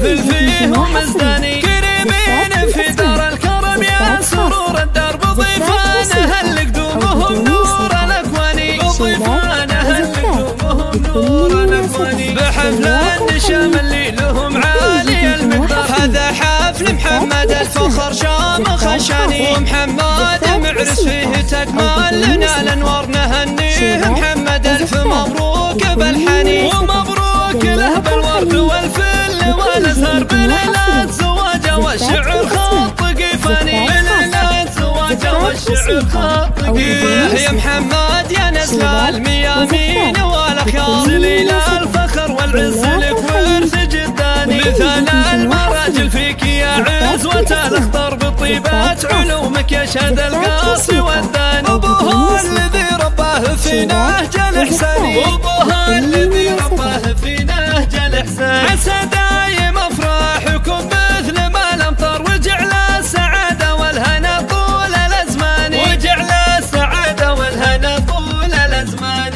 الحفل فيهم مزداني كريمين في دار الكرم يا سرور الدرب ضيفانه اللي قدومهم نور الاكواني ضيفانه اللي قدومهم نور الاكواني بحفل النشام اللي لهم عالي المقدار هذا حفل محمد الفخر شامخ الشاني ومحمد معرس فيه تكمل لنا الانوار نهنيه محمد الف مبروك بالحني ومبروك له بالورد والفل والازهر بليلة زواجه والشعر خط قيفاني بليلة زواجه والشعر خط قيفاني يا محمد يا نسل الميامين والاخيار سليل الفخر والعز لك ورث جداني مثال المراجل فيك يا عزوة الاخضر بطيبات علومك يشهد القاصي والداني ابوها الذي رباه في نهج الاحساني ابوها الذي رباه في نهج الاحساني عسى دايم افراحكم مثل ما الامطار وجعل السعاده والهنا طول الازمان وجعل السعاده والهنا طول الازمان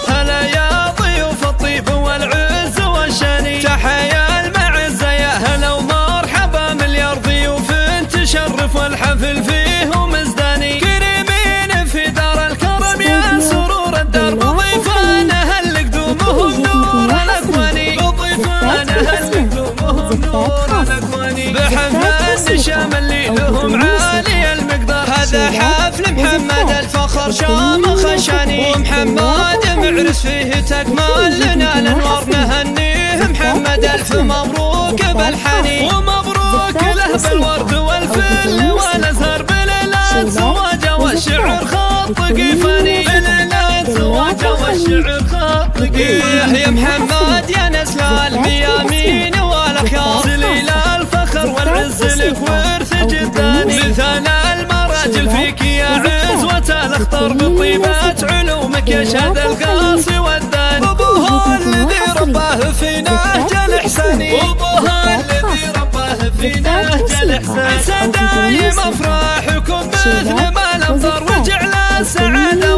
هلا يا ضيوف الطيب والعز والشاني تحيا المعزه يا هلا ومرحبا مليار ضيوف تشرف والحفل فيهم مزداني كريمين في دار الكرم يا سرور الدرب ضيفانه اللي قدومهم نور الاكواني ضيفانه اللي قدومهم نور الاكواني بحفل النشام اللي لهم عالي المقدار هذا حفل محمد الفخر شامخ الشاني ومحمد معرس فيه تكمل لنا الانوار نهنيه محمد الف مبروك بالحني ومبروك له بالورد والفل والازهر بليلة زواجه والشعر خط قيفاني بليلة زواجه والشعر خط قيفاني يا محمد يا نسل الميامين والاخيار سليل الفخر والعز لك ورث جداني مثال المراجل فيك يا عزوة الاخضر بطيبات علومك يشهد القاصي والداني ابوها الذي رباه في نهج الاحساني ابوها الذي رباه في نهج الاحساني عسى دايم افراحكم مثل ما الامطار وجعل السعاده